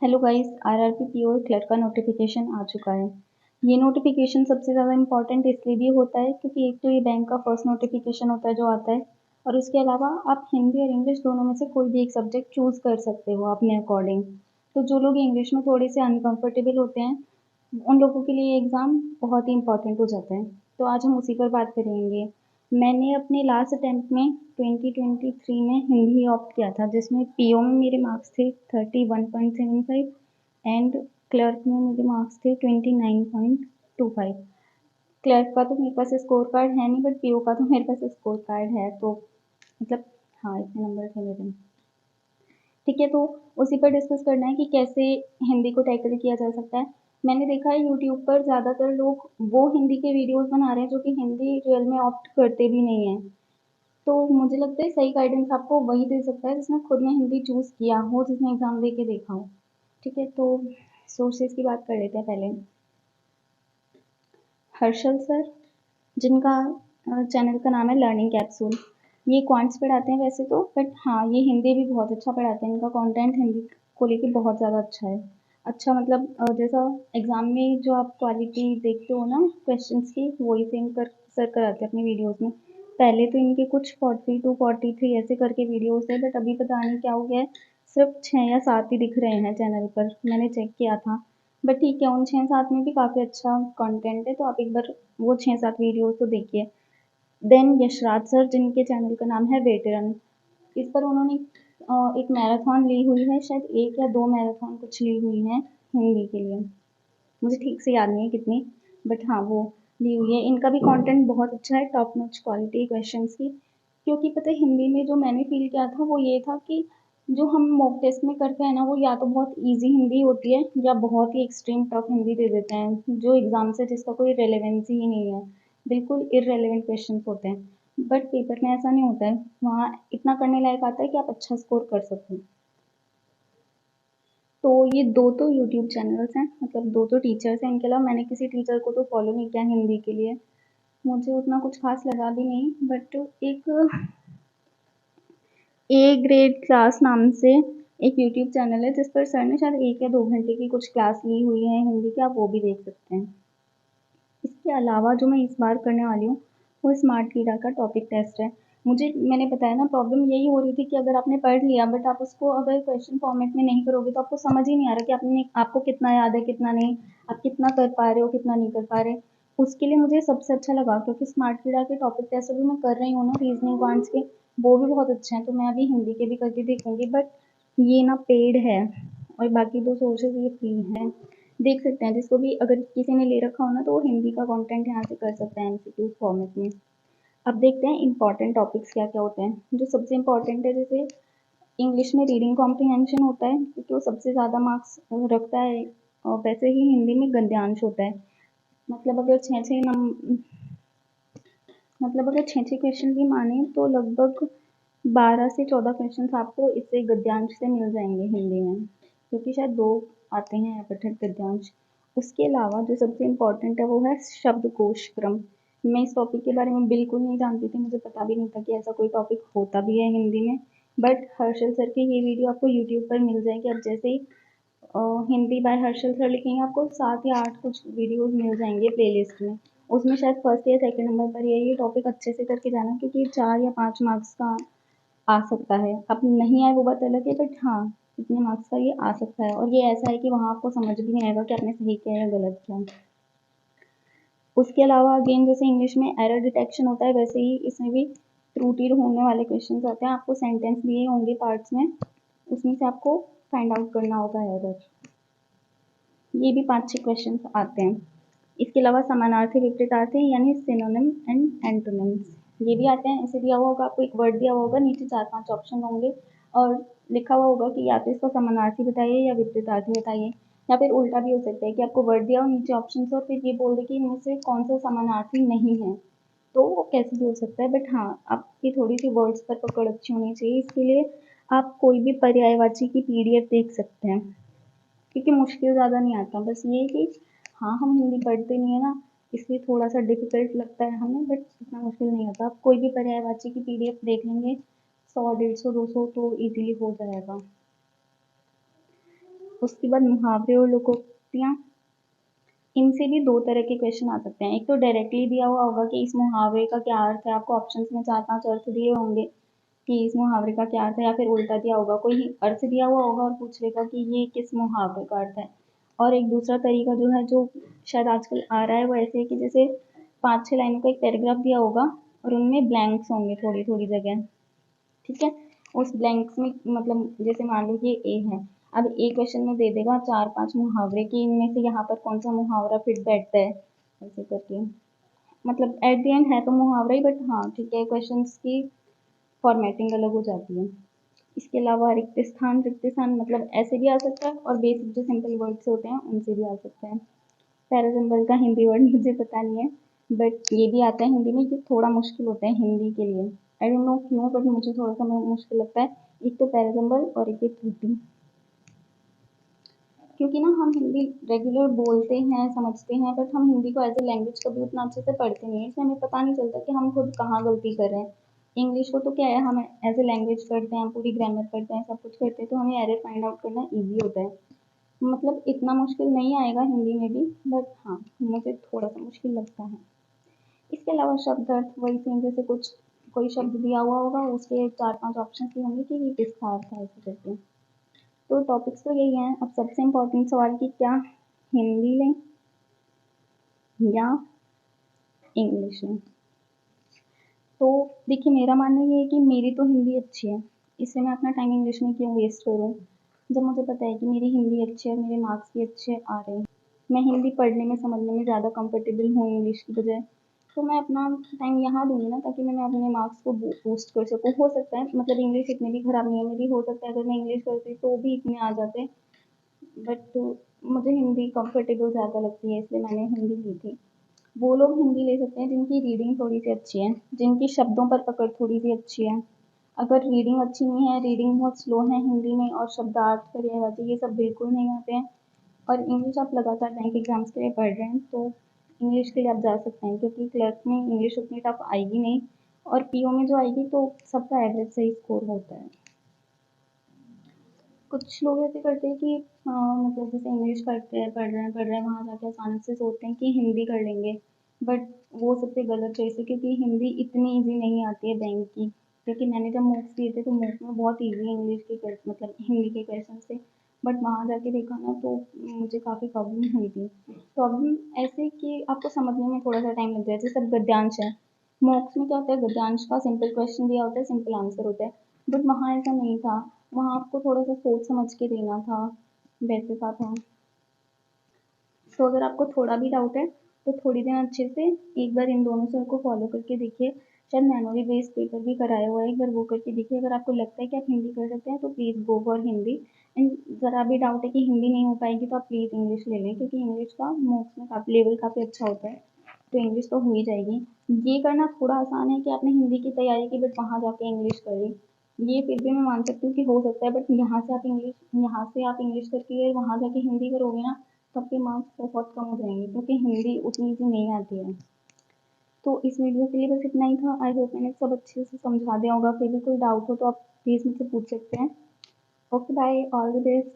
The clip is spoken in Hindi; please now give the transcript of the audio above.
Hello guys, RRB PO clerk का नोटिफिकेशन आ चुका है। ये नोटिफिकेशन सबसे ज़्यादा इम्पॉर्टेंट इसलिए भी होता है क्योंकि एक तो ये बैंक का फर्स्ट नोटिफिकेशन होता है जो आता है, और उसके अलावा आप हिंदी और इंग्लिश दोनों में से कोई भी एक सब्जेक्ट चूज़ कर सकते हो अपने अकॉर्डिंग। तो जो लोग इंग्लिश में थोड़े से अनकंफर्टेबल होते हैं, उन लोगों के लिए एग्ज़ाम बहुत ही इंपॉर्टेंट हो जाता है। तो आज हम उसी पर बात करेंगे। मैंने अपने लास्ट अटेम्प्ट में 2023 में हिंदी ही ऑप्ट किया था, जिसमें पीओ में मेरे मार्क्स थे 31.75 एंड क्लर्क में मेरे मार्क्स थे 29.25। क्लर्क का तो मेरे पास स्कोर कार्ड है नहीं, बट पीओ का तो मेरे पास स्कोर कार्ड है, तो मतलब हाँ, इतने नंबर थे मेरे। ठीक है, तो उसी पर डिस्कस करना है कि कैसे हिंदी को टैकल किया जा सकता है। मैंने देखा है यूट्यूब पर ज़्यादातर लोग वो हिंदी के वीडियोस बना रहे हैं जो कि हिंदी रियल में ऑप्ट करते भी नहीं हैं। तो मुझे लगता है सही गाइडेंस आपको वही दे सकता है जिसने खुद ने हिंदी चूज़ किया हो, जिसने एग्ज़ाम दे के देखा हो। ठीक है, तो सोर्सेज की बात कर लेते हैं पहले। हर्षल सर, जिनका चैनल का नाम है लर्निंग कैप्सूल। ये क्वांट्स पढ़ाते हैं वैसे तो, बट हाँ, ये हिंदी भी बहुत अच्छा पढ़ाते हैं। इनका कंटेंट हिंदी को लेके बहुत ज़्यादा अच्छा है। अच्छा मतलब जैसा एग्ज़ाम में जो आप क्वालिटी देखते हो ना क्वेश्चंस की, वही सेम कर सर कराते हैं अपनी वीडियोस में। पहले तो इनके कुछ 40 टू 43 ऐसे करके वीडियोस है, बट अभी पता नहीं क्या हो गया है, सिर्फ 6 या 7 ही दिख रहे हैं चैनल पर। मैंने चेक किया था, बट ठीक है, उन 6-7 में भी काफ़ी अच्छा कंटेंट है, तो आप एक बार वो 6-7 वीडियोस तो देखिए। देन यशराज सर, जिनके चैनल का नाम है वेटेरन। इस पर उन्होंने एक मैराथन ली हुई है, शायद 1 या 2 मैराथन कुछ ली हुई हैं हिंदी के लिए। मुझे ठीक से याद नहीं है कितनी, बट हाँ, वो ली हुई है। इनका भी कंटेंट बहुत अच्छा है, टॉप नॉच क्वालिटी क्वेश्चंस की। क्योंकि पता है हिंदी में जो मैंने फील किया था वो ये था कि जो हम मॉक टेस्ट में करते हैं ना, वो या तो बहुत इजी हिंदी होती है या बहुत ही एक्सट्रीम टफ हिंदी दे देते हैं, जो एग्जाम से जिसका कोई रेलेवेंसी ही नहीं है। बिल्कुल इररेलेवेंट क्वेश्चन होते हैं, बट पेपर में ऐसा नहीं होता है। वहाँ इतना करने लायक आता है कि आप अच्छा स्कोर कर सकते हैं। तो ये 2 तो यूट्यूब चैनल्स हैं, मतलब 2 तो टीचर्स हैं। इनके अलावा मैंने किसी टीचर को तो फॉलो नहीं किया हिंदी के लिए। मुझे उतना कुछ खास लगा भी नहीं, बट एक ए ग्रेड क्लास नाम से एक यूट्यूब चैनल है, जिस पर सर ने शायद 1 या 2 घंटे की कुछ क्लास ली हुई है हिंदी की, आप वो भी देख सकते हैं। इसके अलावा जो मैं इस बार करने वाली हूँ, वो स्मार्ट कीड़ा का टॉपिक टेस्ट है। मैंने बताया ना, प्रॉब्लम यही हो रही थी कि अगर आपने पढ़ लिया बट आप उसको अगर क्वेश्चन फॉर्मेट में नहीं करोगे तो आपको समझ ही नहीं आ रहा कि आपको कितना याद है कितना नहीं, आप कितना कर पा रहे हो कितना नहीं कर पा रहे। उसके लिए मुझे सबसे अच्छा लगा, क्योंकि स्मार्ट कीड़ा के टॉपिक टेस्ट अभी मैं कर रही हूँ ना रीजनिंग क्वांट्स के, वो भी बहुत अच्छे हैं। तो मैं अभी हिंदी के भी करके देखूंगी, बट ये ना पेड है और बाकी 2 सोर्सेज ये फ्री हैं। देख सकते हैं, जिसको भी अगर किसी ने ले रखा हो ना, तो वो हिंदी का कंटेंट यहाँ से कर सकते हैं एमसीक्यू फॉर्मेट में। अब देखते हैं इंपॉर्टेंट टॉपिक्स क्या क्या होते हैं। जो सबसे इंपॉर्टेंट है, जैसे इंग्लिश में रीडिंग कॉम्प्रीहेंशन होता है, क्योंकि वो सबसे ज़्यादा मार्क्स रखता है। और वैसे ही हिंदी में गद्यांश होता है। मतलब अगर छः छः नम मतलब अगर 6-6 क्वेश्चन भी माने तो लगभग 12 से 14 क्वेश्चन आपको इससे गद्यांश से मिल जाएंगे हिंदी में, क्योंकि शायद 2 आते हैं अपठित गद्यांश। उसके अलावा जो सबसे इम्पोर्टेंट है वो है शब्दकोश क्रम। मैं इस टॉपिक के बारे में बिल्कुल नहीं जानती थी, मुझे पता भी नहीं था कि ऐसा कोई टॉपिक होता भी है हिंदी में। बट हर्षल सर की ये वीडियो आपको यूट्यूब पर मिल जाएगी। अब जैसे ही हिंदी बाय हर्षल सर लिखेंगे, आपको 7 या 8 कुछ वीडियोस मिल जाएंगे प्लेलिस्ट में। उसमें शायद फर्स्ट या सेकंड नंबर पर ये टॉपिक अच्छे से करके जाना, क्योंकि 4 या 5 मार्क्स का आ सकता है। अब नहीं आए वो बात अलग है, बट हाँ, इतने मार्क्स का ये आ सकता है। और ये ऐसा है कि वहाँ आपको समझ भी नहीं आएगा कि आपने सही किया या गलत किया। उसके अलावा अगेन जैसे इंग्लिश में एरर डिटेक्शन होता है, वैसे ही इसमें भी त्रुटि ढूंढने वाले क्वेश्चन आते हैं। आपको सेंटेंस दिए होंगे पार्ट्स में, उसमें से आपको फाइंड आउट करना होगा एरर। ये भी 5-6 क्वेश्चन आते हैं। इसके अलावा समानार्थी विपरीतार्थी यानी सिनोनिम एंड एंटोनिम्स, ये भी आते हैं। ऐसे दिया हुआ होगा आपको, एक वर्ड दिया हुआ होगा, नीचे 4-5 ऑप्शन होंगे और लिखा हुआ होगा कि या तो इसका समानार्थी बताइए या विपरीतार्थी बताइए। या फिर उल्टा भी हो सकता है कि आपको वर्ड दिया हो, नीचे ऑप्शन हो, फिर ये बोल दे कि इनमें से कौन सा समानार्थी नहीं है। तो वो कैसे भी हो सकता है, बट हाँ, आपकी थोड़ी सी वर्ड्स पर पकड़ अच्छी होनी चाहिए। इसके लिए आप कोई भी पर्यायवाची की पीडीएफ देख सकते हैं, क्योंकि मुश्किल ज़्यादा नहीं आता। बस ये कि हाँ, हम हिंदी पढ़ते नहीं है ना, इसलिए थोड़ा सा डिफिकल्ट लगता है हमें, बट इतना मुश्किल नहीं आता। आप कोई भी पर्यायवाची की पीडीएफ देख लेंगे, 100, 150, 200 तो इजीली हो जाएगा। उसके बाद मुहावरे और लोकोक्तियाँ, इनसे भी दो तरह के क्वेश्चन आ सकते हैं। एक तो डायरेक्टली दिया हुआ होगा कि इस मुहावरे का क्या अर्थ है, आपको ऑप्शंस में 4-5 अर्थ दिए होंगे कि इस मुहावरे का क्या अर्थ है, या फिर उल्टा दिया होगा, कोई अर्थ दिया हुआ होगा और पूछ लेगा कि ये किस मुहावरे का अर्थ है। और एक दूसरा तरीका जो है, जो शायद आजकल आ रहा है, वो ऐसे है कि जैसे 5-6 लाइनों का एक पैराग्राफ दिया होगा और उनमें ब्लैंक्स होंगे थोड़ी थोड़ी जगह, ठीक है। उस ब्लैंक्स में मतलब जैसे मान लो कि ए है, अब एक क्वेश्चन में दे देगा 4-5 मुहावरे की, इनमें से यहाँ पर कौन सा मुहावरा फिट बैठता है, ऐसे करके। मतलब एट द एंड है तो मुहावरा ही, बट हाँ ठीक है, क्वेश्चन की फॉर्मेटिंग अलग हो जाती है। इसके अलावा रिक्त स्थान मतलब ऐसे भी आ सकता है और बेसिक जो सिंपल वर्ड्स होते हैं उनसे भी आ सकता है। पैरासिम्बल का हिंदी वर्ड मुझे पता नहीं है, बट ये भी आता है हिंदी में, ये थोड़ा मुश्किल होता है हिंदी के लिए, आई डोंट नो क्यों, बट मुझे थोड़ा सा मुश्किल लगता है। एक तो पैरासिम्बल और एक त्रुटि, क्योंकि ना हम हिंदी रेगुलर बोलते हैं, समझते हैं, बट हम हिंदी को एज ए लैंग्वेज कभी उतना अच्छे से पढ़ते नहीं है, इसलिए हमें पता नहीं चलता कि हम खुद कहाँ गलती कर रहे हैं। इंग्लिश को तो क्या है, हम एज ए लैंग्वेज पढ़ते हैं, पूरी ग्रामर पढ़ते हैं, सब कुछ करते हैं, तो हमें एरर फाइंड आउट करना ईजी होता है। मतलब इतना मुश्किल नहीं आएगा हिंदी में भी, बट हाँ मुझे थोड़ा सा मुश्किल लगता है। इसके अलावा शब्द अर्थ वही सेम, जैसे कुछ कोई शब्द दिया हुआ होगा, उसके 4-5 ऑप्शन भी होंगे कि ये किसका अर्थ है, ऐसे करके। तो टॉपिक्स तो यही हैं। अब सबसे इम्पोर्टेंट सवाल कि क्या हिंदी लें या इंग्लिश लें। तो देखिए, मेरा मानना ये है कि मेरी तो हिंदी अच्छी है, इसलिए मैं अपना टाइम इंग्लिश में क्यों वेस्ट करूँ, जब मुझे पता है कि मेरी हिंदी अच्छी है, मेरे मार्क्स भी अच्छे आ रहे हैं, मैं हिंदी पढ़ने में समझने में ज़्यादा कंफर्टेबल हूँ इंग्लिश की बजाय, तो मैं अपना टाइम यहाँ दूंगी ना, ताकि मैं अपने मार्क्स को बूस्ट कर सकूँ। हो सकता है मतलब इंग्लिश इतनी भी खराब नहीं है मेरी, हो सकता है अगर मैं इंग्लिश करती तो भी इतने आ जाते, बट मुझे हिंदी कंफर्टेबल ज़्यादा लगती है, इसलिए मैंने हिंदी ली थी। वो लोग हिंदी ले सकते हैं जिनकी रीडिंग थोड़ी सी अच्छी है, जिनकी शब्दों पर पकड़ थोड़ी सी अच्छी है। अगर रीडिंग अच्छी नहीं है, रीडिंग बहुत स्लो है हिंदी में, और शब्दार्थ पर्यायवाची ये सब बिल्कुल नहीं आते हैं, और इंग्लिश आप लगातार बैंक एग्जाम्स के लिए पढ़ रहे हैं, तो इंग्लिश के लिए आप जा सकते हैं, क्योंकि क्लर्क में इंग्लिश उतनी टफ आएगी नहीं, और पीओ में जो आएगी तो सबका एवरेज सही स्कोर होता है। कुछ लोग ऐसे करते हैं कि मतलब जैसे इंग्लिश पढ़ते हैं, पढ़ रहे हैं, वहाँ जाके अचानक से सोचते हैं कि हिंदी कर लेंगे, बट वो सबसे गलत चॉइस है, क्योंकि हिंदी इतनी इजी नहीं आती है बैंक की। क्योंकि मैंने जब मूव्स किए थे तो मूव्स में बहुत इजी इंग्लिश के मतलब हिंदी के क्वेश्चन थे, बट वहाँ जाके देखा ना तो मुझे काफ़ी प्रॉब्लम हुई थी। प्रॉब्लम ऐसे कि आपको समझने में थोड़ा सा टाइम लग जाए, जैसे सब गद्यांश है, मॉक्स में क्या होता है, गद्यांश का सिंपल क्वेश्चन दिया होता है, सिंपल आंसर होता है, बट वहाँ ऐसा नहीं था, वहाँ आपको थोड़ा सा सोच समझ के देना था, वैसे का था। तो अगर आपको थोड़ा भी डाउट है तो थोड़ी देर अच्छे से एक बार इन दोनों सर को फॉलो करके देखिए, शायद मेमोरी बेस्ड पेपर भी कराया हुआ है, एक बार वो करके देखिए। अगर आपको लगता है कि आप हिंदी कर सकते हैं तो please go for Hindi, and ज़रा भी डाउट है कि हिंदी नहीं हो पाएगी तो आप प्लीज़ इंग्लिश ले लें, क्योंकि इंग्लिश का मोक्स में काफ़ी लेवल काफ़ी अच्छा होता है, तो इंग्लिश तो हो ही जाएगी। ये करना थोड़ा आसान है कि आपने हिंदी की तैयारी की बट वहाँ जाके इंग्लिश कर ली, ये फिर भी मैं मान सकती हूँ कि हो सकता है, बट यहाँ से आप इंग्लिश करके वहाँ जाके हिंदी करोगे ना, तो आपके मार्क्स बहुत कम हो जाएंगे, क्योंकि हिंदी उतनी ईजी नहीं आती है। तो इस वीडियो के लिए बस इतना ही था। आई होप मैंने सब अच्छे से समझा दिया होगा। फिर भी कोई डाउट हो तो आप प्लीज़ मुझसे पूछ सकते हैं। Okay bye, all the best.